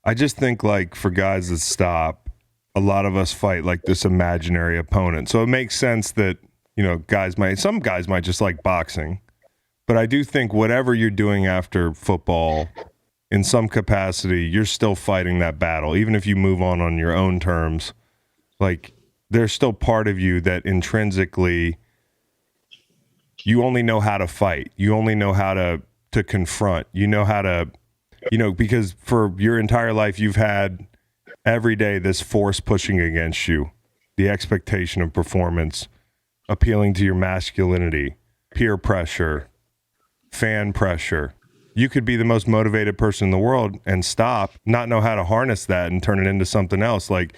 I just think like for guys that stop, a lot of us fight like this imaginary opponent. So it makes sense that, some guys might just like boxing. But I do think whatever you're doing after football, in some capacity, you're still fighting that battle. Even if you move on your own terms, like there's still part of you that intrinsically you only know how to fight. You only know how to confront. You know how to, because for your entire life you've had every day this force pushing against you, the expectation of performance, appealing to your masculinity, peer pressure, fan pressure. You could be the most motivated person in the world and stop, not know how to harness that and turn it into something else. Like,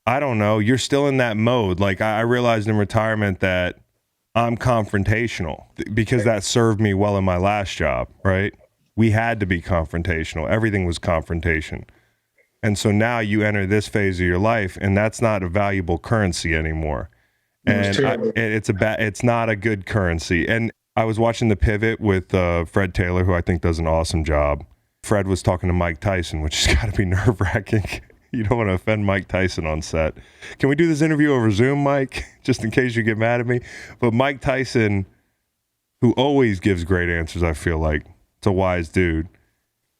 I don't know, you're still in that mode. Like I realized in retirement that I'm confrontational because that served me well in my last job, right? We had to be confrontational. Everything was confrontation. And so now you enter this phase of your life and that's not a valuable currency anymore. And it's not a good currency. And I was watching The Pivot with Fred Taylor, who I think does an awesome job. Fred was talking to Mike Tyson, which has got to be nerve-wracking. You don't want to offend Mike Tyson on set. Can we do this interview over Zoom, Mike? Just in case you get mad at me. But Mike Tyson, who always gives great answers, I feel like. It's a wise dude.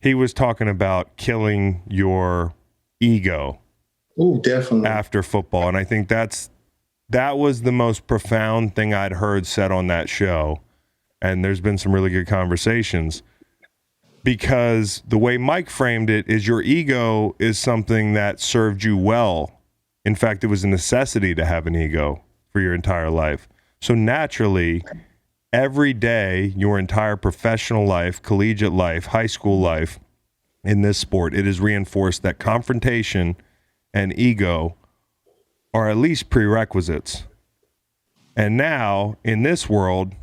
He was talking about killing your ego. Oh, definitely. After football. And I think that was the most profound thing I'd heard said on that show. And there's been some really good conversations because the way Mike framed it is your ego is something that served you well. In fact, it was a necessity to have an ego for your entire life. So naturally, every day, your entire professional life, collegiate life, high school life in this sport, it is reinforced that confrontation and ego are at least prerequisites. And now in this world,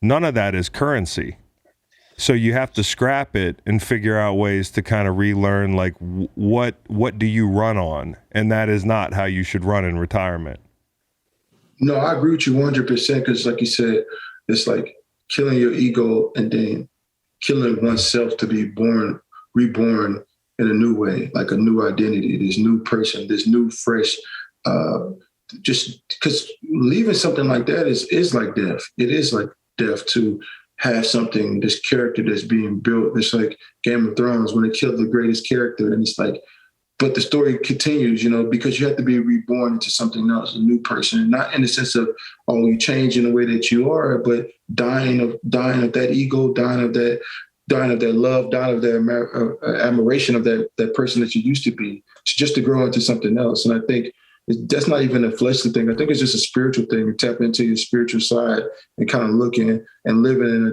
none of that is currency. So you have to scrap it and figure out ways to kind of relearn, like, what do you run on? And that is not how you should run in retirement. No, I agree with you 100% because, like you said, it's like killing your ego and then killing oneself to be reborn in a new way, like a new identity, this new person, this new, fresh, just because leaving something like that is like death. It is like death to have something, this character that's being built. It's like Game of Thrones when they killed the greatest character, and it's like, but the story continues, because you have to be reborn into something else, a new person, not in the sense of, oh, you change in the way that you are, but dying of that ego, dying of that love, dying of that admiration of that person that you used to be, just to grow into something else. And I think that's not even a fleshly thing. I think it's just a spiritual thing. You tap into your spiritual side and kind of looking and living in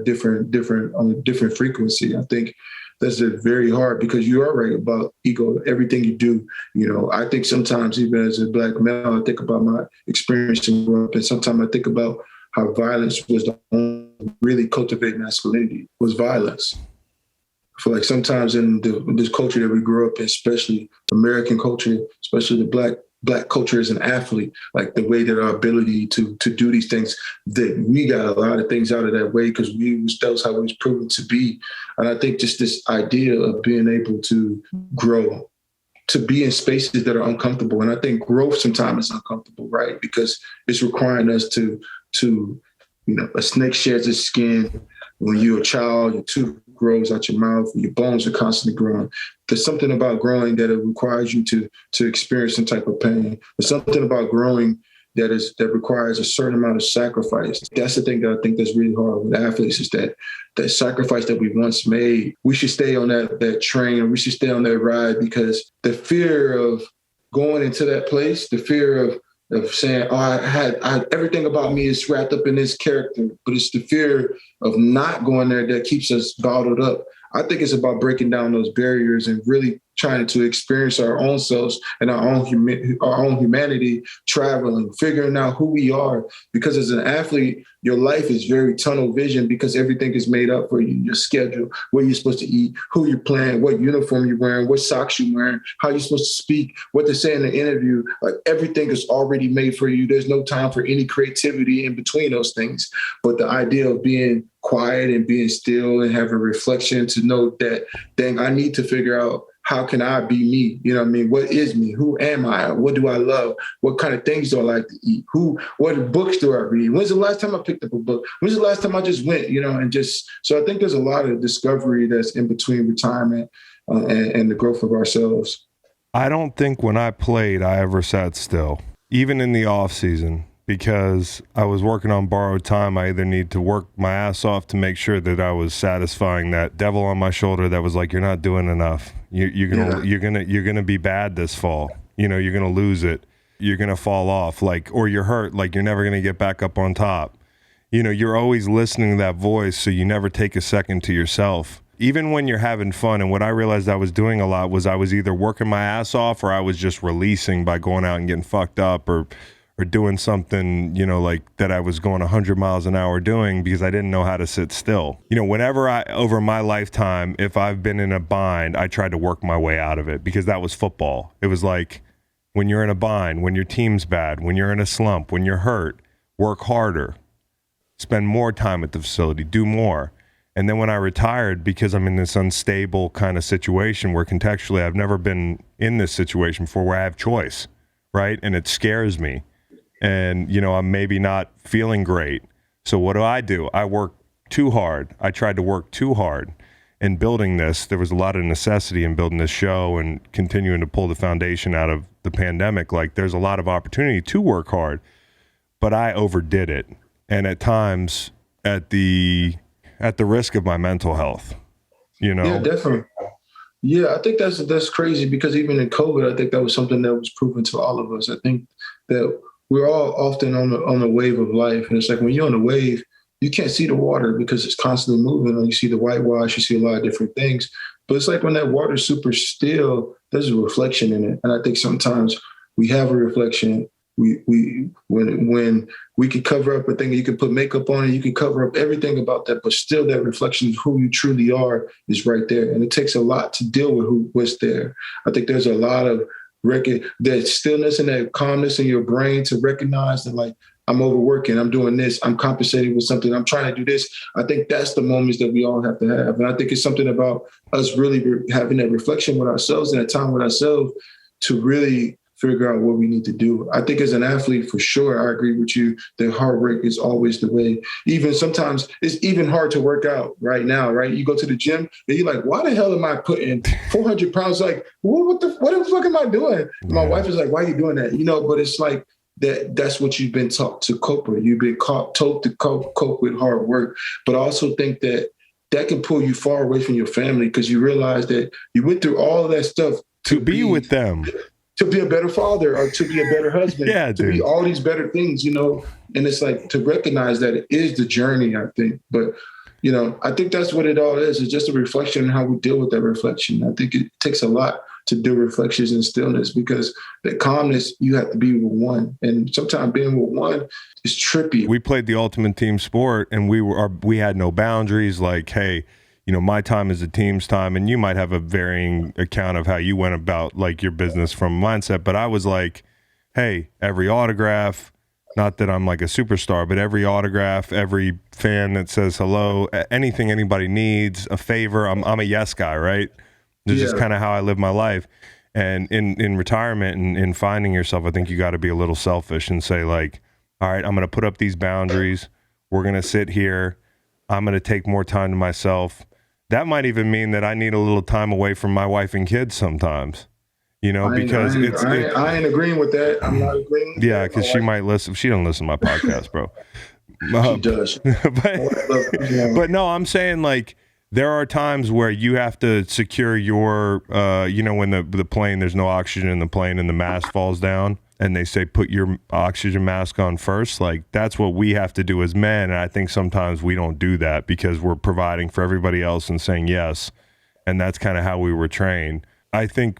on a different frequency. I think that's very hard because you are right about ego. Everything you do, I think sometimes even as a Black male, I think about my experience in growing up, and sometimes I think about how violence was the only really cultivate masculinity was violence. I feel like sometimes in this culture that we grew up in, especially American culture, especially the Black culture as an athlete, like the way that our ability to do these things, that we got a lot of things out of that way because that was how we was proven to be. And I think just this idea of being able to grow, to be in spaces that are uncomfortable. And I think growth sometimes is uncomfortable, right? Because it's requiring us to a snake sheds its skin. When you're a child, your tooth grows out your mouth, your bones are constantly growing. There's something about growing that it requires you to experience some type of pain. There's something about growing that requires a certain amount of sacrifice. That's the thing that I think that's really hard with athletes is that sacrifice that we once made. We should stay on that train, or we should stay on that ride, because the fear of going into that place, the fear of saying, oh, I everything about me is wrapped up in this character, but it's the fear of not going there that keeps us bottled up. I think it's about breaking down those barriers and really trying to experience our own selves and our own humanity, traveling, figuring out who we are. Because as an athlete, your life is very tunnel vision because everything is made up for you. Your schedule, what you're supposed to eat, who you're playing, what uniform you're wearing, what socks you're wearing, how you're supposed to speak, what to say in the interview. Like everything is already made for you. There's no time for any creativity in between those things. But the idea of being quiet and being still and having reflection to know that, dang, I need to figure out how can I be me? You know what I mean? What is me? Who am I? What do I love? What kind of things do I like to eat? What books do I read? When's the last time I picked up a book? When's the last time I just went, so I think there's a lot of discovery that's in between retirement and the growth of ourselves. I don't think when I played, I ever sat still, even in the off season, because I was working on borrowed time. I either need to work my ass off to make sure that I was satisfying that devil on my shoulder that was like, you're not doing enough. You're gonna be bad this fall. You're gonna lose it. You're gonna fall off, or you're hurt, you're never gonna get back up on top. You're always listening to that voice, so you never take a second to yourself. Even when you're having fun, and what I realized I was doing a lot was I was either working my ass off or I was just releasing by going out and getting fucked up or doing something, that I was going 100 miles an hour doing because I didn't know how to sit still. Whenever over my lifetime, if I've been in a bind, I tried to work my way out of it because that was football. It was like when you're in a bind, when your team's bad, when you're in a slump, when you're hurt, work harder, spend more time at the facility, do more. And then when I retired, because I'm in this unstable kind of situation where contextually I've never been in this situation before where I have choice, right? And it scares me. And, I'm maybe not feeling great. So what do? I work too hard. I tried to work too hard. In building this, there was a lot of necessity in building this show and continuing to pull the foundation out of the pandemic. There's a lot of opportunity to work hard, but I overdid it. And at times at the risk of my mental health, Yeah, definitely. Yeah, I think that's crazy because even in COVID, I think that was something that was proven to all of us. I think that we're all often on the wave of life. And it's like when you're on the wave, you can't see the water because it's constantly moving. And you see the whitewash, you see a lot of different things. But it's like when that water's super still, there's a reflection in it. And I think sometimes we have a reflection. When we can cover up a thing, you can put makeup on it, you can cover up everything about that, but still that reflection of who you truly are is right there. And it takes a lot to deal with what's there. I think there's a lot of that stillness and that calmness in your brain to recognize that I'm overworking, I'm doing this, I'm compensating with something, I'm trying to do this. I think that's the moments that we all have to have. And I think it's something about us really having that reflection with ourselves and that time with ourselves to really figure out what we need to do. I think as an athlete, for sure, I agree with you that hard work is always the way. Even sometimes it's even hard to work out right now, right? You go to the gym and you're like, why the hell am I putting 400 pounds? What the fuck am I doing? Yeah. My wife is like, why are you doing that? But it's like that's what you've been taught to cope with. You've been taught to cope with hard work. But I also think that can pull you far away from your family because you realize that you went through all of that stuff to be with them. To be a better father or to be a better husband, yeah, to be all these better things, and it's like to recognize that it is the journey, I think. But, I think that's what it all is. It's just a reflection on how we deal with that reflection. I think it takes a lot to do reflections and stillness because that calmness, you have to be with one. And sometimes being with one is trippy. We played the ultimate team sport and we had no boundaries hey, my time is a team's time, and you might have a varying account of how you went about your business from mindset. But I was like, hey, every autograph, not that I'm a superstar, but every autograph, every fan that says hello, anything anybody needs, a favor, I'm a yes guy, right? This is kind of how I live my life. And in retirement and in finding yourself, I think you got to be a little selfish and say all right, I'm going to put up these boundaries. We're going to sit here. I'm going to take more time to myself. That might even mean that I need a little time away from my wife and kids sometimes, because I ain't agreeing with that. I'm not agreeing. Yeah, because she might listen. She don't listen to my podcast, bro. She does. But no, I'm saying there are times where you have to secure your, when the plane, there's no oxygen in the plane and the mask falls down. And they say, put your oxygen mask on first. That's what we have to do as men. And I think sometimes we don't do that because we're providing for everybody else and saying yes. And that's kind of how we were trained. I think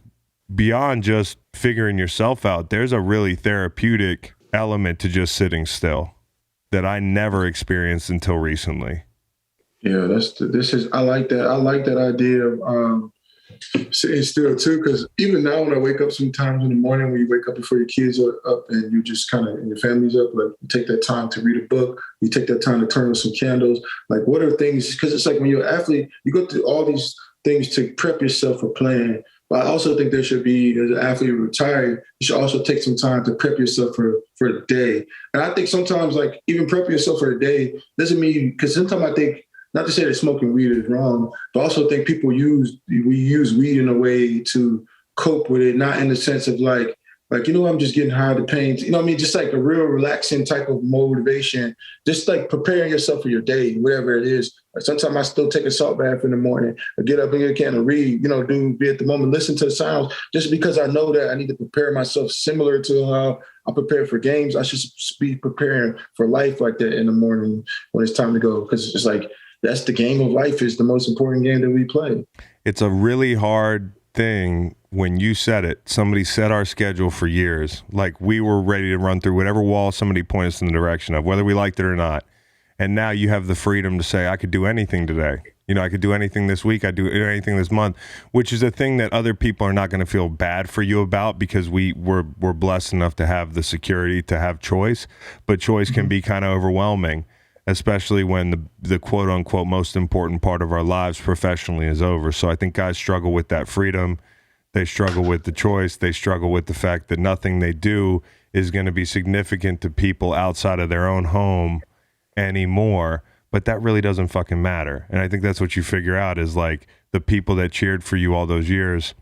beyond just figuring yourself out, there's a really therapeutic element to just sitting still that I never experienced until recently. Yeah, I like that. I like that idea of sitting still too, because even now when I wake up sometimes in the morning, when you wake up before your kids are up and you just and your family's up, you take that time to read a book, you take that time to turn on some candles. What are things? Because it's when you're an athlete, you go through all these things to prep yourself for playing. But I also think there should be, as an athlete retired, you should also take some time to prep yourself for the day. And I think sometimes, like, even prepping yourself for the day doesn't mean, because sometimes I think, not to say that smoking weed is wrong, but I also think we use weed in a way to cope with it, not in the sense of like, I'm just getting high to pain. You know what I mean? Just like a real relaxing type of motivation, just like preparing yourself for your day, whatever it is. Sometimes I still take a salt bath in the morning or get up and get a can of read, be at the moment, listen to the sounds, just because I know that I need to prepare myself similar to how I prepare for games. I should be preparing for life like that in the morning when it's time to go. Because it's like, that's the game of life, is the most important game that we play. It's a really hard thing when you said it. Somebody set our schedule for years. Like, we were ready to run through whatever wall somebody pointed us in the direction of, whether we liked it or not. And now you have the freedom to say, I could do anything today. I could do anything this week. I do anything this month, which is a thing that other people are not going to feel bad for you about, because we're blessed enough to have the security to have choice. But choice can be kind of overwhelming, especially when the quote unquote most important part of our lives professionally is over. So I think guys struggle with that freedom. They struggle with the choice. They struggle with the fact that nothing they do is going to be significant to people outside of their own home anymore. But that really doesn't fucking matter. And I think that's what you figure out, is like, the people that cheered for you all those years,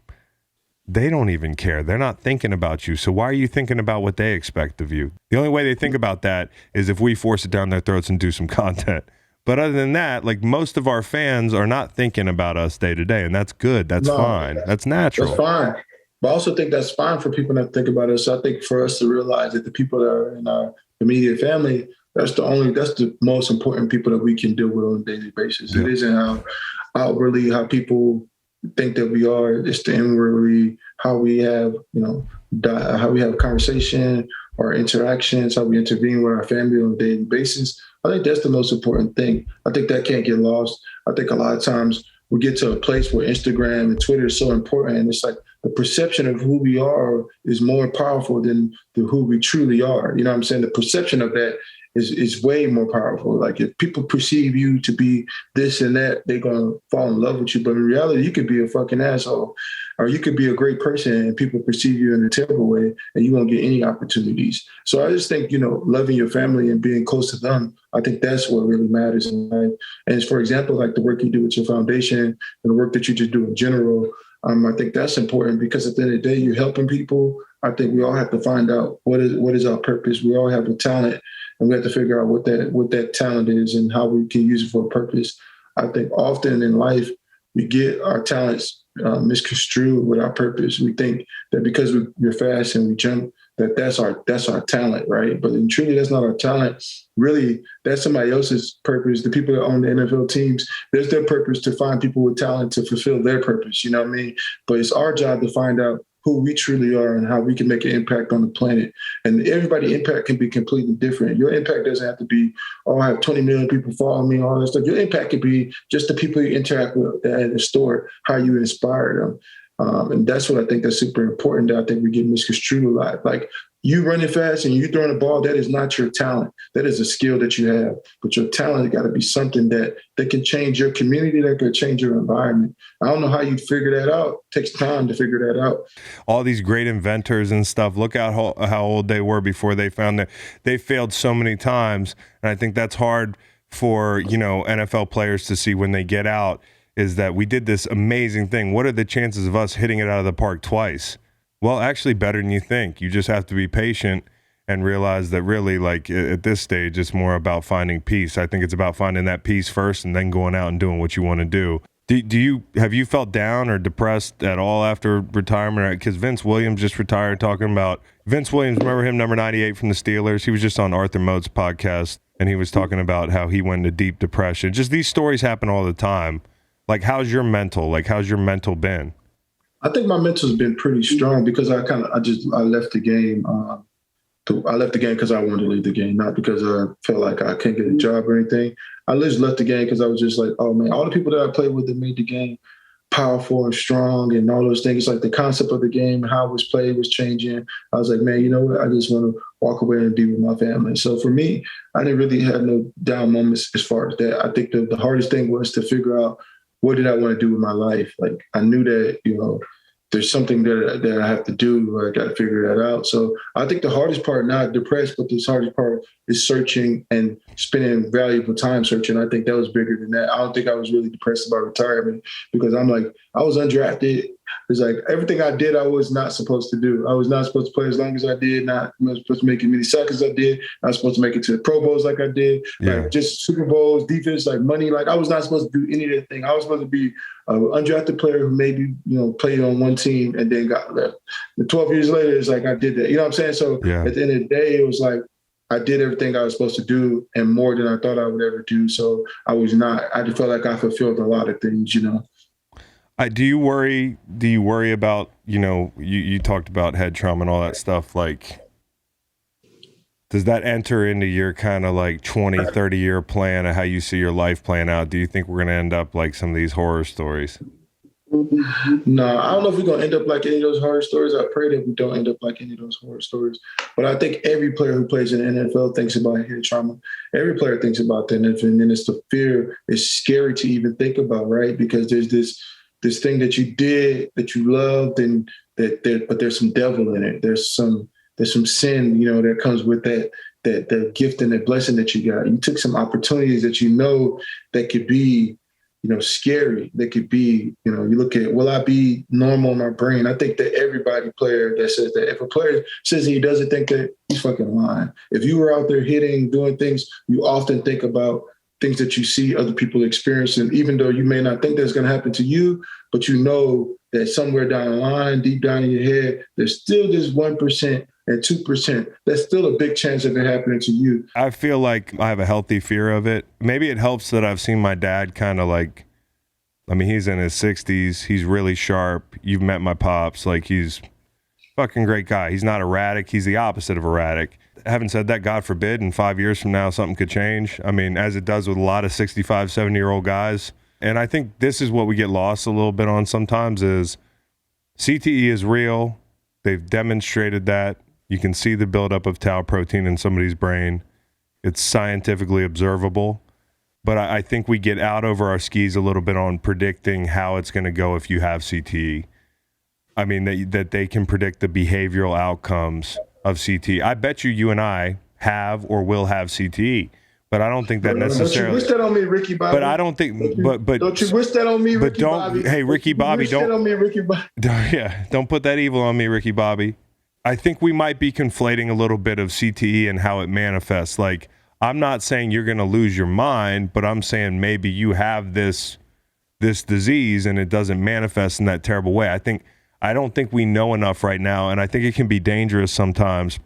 they don't even care. They're not thinking about you. So why are you thinking about what they expect of you? The only way they think about that is if we force it down their throats and do some content. But other than that, like, most of our fans are not thinking about us day to day, and that's good. That's fine. That's natural. That's fine. But I also think that's fine for people not to think about us. So I think for us to realize that the people that are in our immediate family, that's the most important people that we can deal with on a daily basis. Yeah. It isn't outwardly how people think that we are. It's the inwardly how we have, how we have conversation, our interactions, how we intervene with our family on a daily basis. I think that's the most important thing. I think that can't get lost. I think a lot of times we get to a place where Instagram and Twitter is so important, and it's like the perception of who we are is more powerful than who we truly are. You know what I'm saying? The perception of that is way more powerful. Like, if people perceive you to be this and that, they're going to fall in love with you. But in reality, you could be a fucking asshole, or you could be a great person and people perceive you in a terrible way and you won't get any opportunities. So I just think, loving your family and being close to them, I think that's what really matters in life. And for example, like the work you do with your foundation and the work that you just do in general, I think that's important, because at the end of the day, you're helping people. I think we all have to find out what is our purpose. We all have a talent, and we have to figure out what that talent is and how we can use it for a purpose. I think often in life, we get our talents misconstrued with our purpose. We think that because we're fast and we jump, that's our talent, right? But truly, that's not our talent. Really, that's somebody else's purpose. The people that own the NFL teams, there's their purpose to find people with talent to fulfill their purpose. You know what I mean? But it's our job to find out who we truly are and how we can make an impact on the planet. And everybody's impact can be completely different. Your impact doesn't have to be, I have 20 million people follow me, all that stuff. Your impact could be just the people you interact with at the store, how you inspire them. And that's what I think that's super important, that I think we get misconstrued a lot. Like, you running fast and you throwing the ball, that is not your talent. That is a skill that you have. But your talent has got to be something that can change your community, that could change your environment. I don't know how you figure that out. It takes time to figure that out. All these great inventors and stuff, look at how old they were before they found that. They failed so many times. And I think that's hard for, NFL players to see when they get out, is that we did this amazing thing. What are the chances of us hitting it out of the park twice? Well, actually better than you think. You just have to be patient and realize that really, like, at this stage, it's more about finding peace. I think it's about finding that peace first and then going out and doing what you want to do. Have you felt down or depressed at all after retirement? Because Vince Williams just retired, talking about Vince Williams. Remember him, number 98 from the Steelers? He was just on Arthur Moat's podcast, and he was talking about how he went into deep depression. Just these stories happen all the time. Like, how's your mental been? I think my mental's been pretty strong, because I left the game. I left the game because I wanted to leave the game, not because I felt like I can't get a job or anything. I just left the game because I was just like, oh man, all the people that I played with that made the game powerful and strong and all those things, like the concept of the game, how it was played was changing. I was like, man, you know what? I just want to walk away and be with my family. So for me, I didn't really have no down moments as far as that. I think the hardest thing was to figure out, what did I want to do with my life? Like, I knew that, there's something that I have to do, or I got to figure that out. So I think the hardest part, not depressed, but the hardest part is searching and spending valuable time searching. I think that was bigger than that. I don't think I was really depressed about retirement, because I'm like, I was undrafted. It's like everything I did, I was not supposed to do. I was not supposed to play as long as I did. I was supposed to make as many sacks as I did. I was supposed to make it to the Pro Bowls like I did. Yeah. Like just Super Bowls, defense, like money. Like I was not supposed to do any of that thing. I was supposed to be an undrafted player who maybe, played on one team and then got left. And 12 years later, it's like I did that. You know what I'm saying? So At the end of the day, it was like I did everything I was supposed to do and more than I thought I would ever do. So I just felt like I fulfilled a lot of things, Do you worry about, you talked about head trauma and all that stuff, like, does that enter into your kind of like 20, 30 year plan of how you see your life playing out? Do you think we're going to end up like some of these horror stories? No, I don't know if we're going to end up like any of those horror stories. I pray that we don't end up like any of those horror stories. But I think every player who plays in the NFL thinks about head trauma. Every player thinks about that. And then it's the fear. It's scary to even think about, right? Because there's this thing that you did that you loved, and but there's some devil in it. There's some sin, that comes with that gift and that blessing that you got. You took some opportunities that that could be, scary. That could be, you look at, will I be normal in my brain? I think that everybody player that says that, if a player says he doesn't think that, he's fucking lying. If you were out there hitting, doing things, you often think about things that you see other people experiencing, even though you may not think that's going to happen to you, but that somewhere down the line, deep down in your head, there's still this 1% and 2%. That's still a big chance of it happening to you. I feel like I have a healthy fear of it. Maybe it helps that I've seen my dad kind of like, he's in his 60s. He's really sharp. You've met my pops. Like, he's a fucking great guy. He's not erratic. He's the opposite of erratic. Having said that, God forbid, in 5 years from now, something could change. As it does with a lot of 65, 70-year-old guys. And I think this is what we get lost a little bit on sometimes is CTE is real. They've demonstrated that. You can see the buildup of tau protein in somebody's brain. It's scientifically observable. But I think we get out over our skis a little bit on predicting how it's going to go if you have CTE. That they can predict the behavioral outcomes of CTE. I bet you and I have or will have CTE. But I don't think that necessarily. Don't you wish that on me, Ricky Bobby? But I don't think. But don't you wish that on me, Ricky Bobby? Hey, Ricky Bobby, don't. Wish that on me, Ricky Bobby. Yeah, don't put that evil on me, Ricky Bobby. I think we might be conflating a little bit of CTE and how it manifests. Like, I'm not saying you're going to lose your mind, but I'm saying maybe you have this disease and it doesn't manifest in that terrible way. I don't think we know enough right now, and I think it can be dangerous sometimes.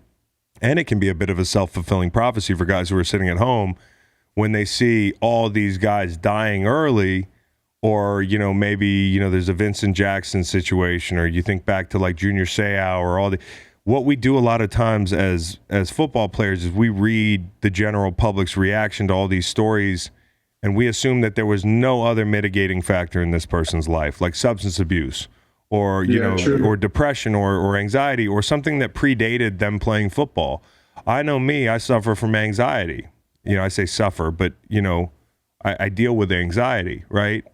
And it can be a bit of a self-fulfilling prophecy for guys who are sitting at home when they see all these guys dying early, or, maybe, there's a Vincent Jackson situation, or you think back to like Junior Seau or what we do a lot of times as football players is we read the general public's reaction to all these stories, and we assume that there was no other mitigating factor in this person's life, like substance abuse, or or depression, or anxiety, or something that predated them playing football. I know me, I suffer from anxiety. I say suffer, but I deal with anxiety, right?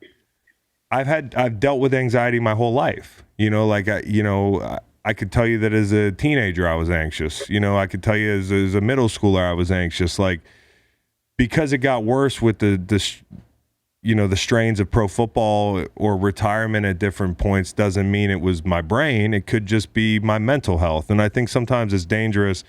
I've dealt with anxiety my whole life. I could tell you that as a teenager I was anxious. I could tell you as a middle schooler I was anxious. Like, because it got worse with the strains of pro football or retirement at different points doesn't mean it was my brain. It could just be my mental health. And I think sometimes it's dangerous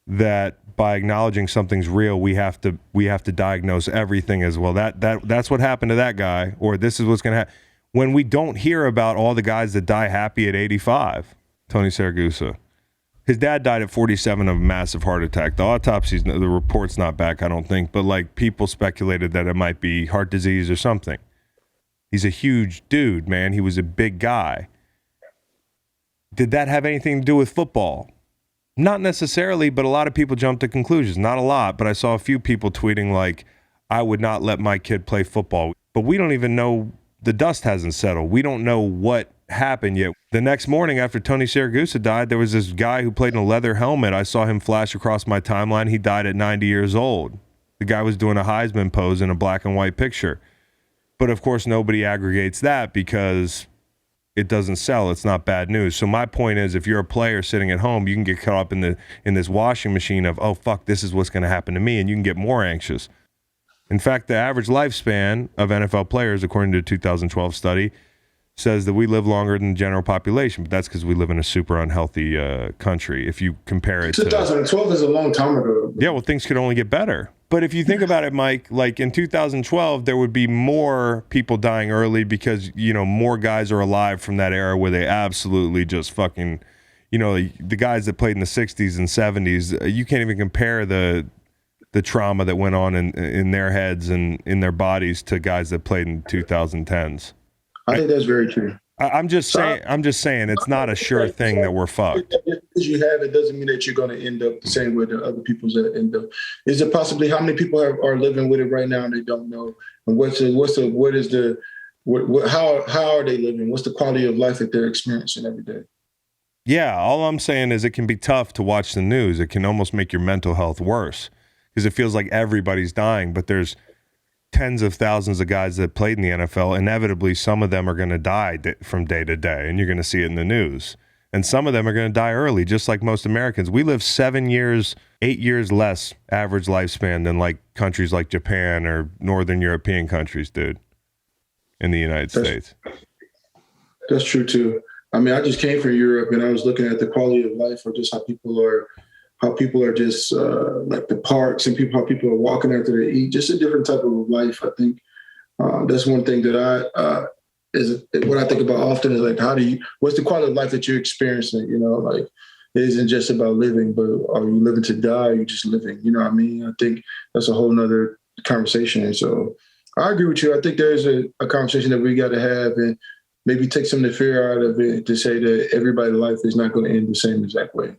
that by acknowledging something's real, we have to diagnose everything as well. That's what happened to that guy, or this is what's going to happen. When we don't hear about all the guys that die happy at 85, Tony Siragusa. His dad died at 47 of a massive heart attack. The autopsy's, the report's not back, I don't think, but like people speculated that it might be heart disease or something. He's a huge dude, man. He was a big guy. Did that have anything to do with football? Not necessarily, but a lot of people jumped to conclusions. Not a lot, but I saw a few people tweeting like, I would not let my kid play football. But we don't even know, the dust hasn't settled. We don't know what happened yet. The next morning after Tony Siragusa died, there was this guy who played in a leather helmet. I saw him flash across my timeline. He died at 90 years old. The guy was doing a Heisman pose in a black and white picture. But of course, nobody aggregates that because it doesn't sell, it's not bad news. So my point is, if you're a player sitting at home, you can get caught up in this washing machine of, oh fuck, this is what's going to happen to me, and you can get more anxious. In fact, the average lifespan of NFL players, according to a 2012 study, says that we live longer than the general population, but that's because we live in a super unhealthy country. If you compare it 2012 is a long time ago. Yeah, well, things could only get better. But if you think about it, Mike, like in 2012, there would be more people dying early because, more guys are alive from that era where they absolutely just fucking, the guys that played in the 60s and 70s, you can't even compare the trauma that went on in their heads and in their bodies to guys that played in 2010s. I think that's very true. I'm just saying it's not a sure thing that we're fucked. Just because you have it doesn't mean that you're going to end up the same way that other people's that end up. Is it possibly how many people are living with it right now and they don't know? And how are they living? What's the quality of life that they're experiencing every day? Yeah, all I'm saying is it can be tough to watch the news. It can almost make your mental health worse because it feels like everybody's dying, but there's tens of thousands of guys that played in the NFL. Inevitably, some of them are going to die from day to day, and you're going to see it in the news. And some of them are going to die early, just like most Americans. We live 8 years less average lifespan than like countries like Japan or Northern European countries, dude, in the United States. That's true, too. I mean, I just came from Europe, and I was looking at the quality of life or just how people are just like the parks and how people are walking after they eat, just a different type of life. I think that's one thing that is what I think about often is like, what's the quality of life that you're experiencing? Like it isn't just about living, but are you living to die? Or are you just living? You know what I mean? I think that's a whole nother conversation. And so I agree with you. I think there's a conversation that we got to have and maybe take some of the fear out of it to say that everybody's life is not going to end the same exact way.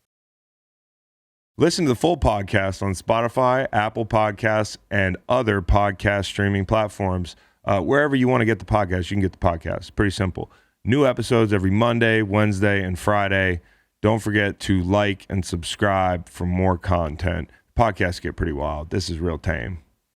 Listen to the full podcast on Spotify, Apple Podcasts, and other podcast streaming platforms. Wherever you want to get the podcast, you can get the podcast. Pretty simple. New episodes every Monday, Wednesday, and Friday. Don't forget to like and subscribe for more content. Podcasts get pretty wild. This is real tame.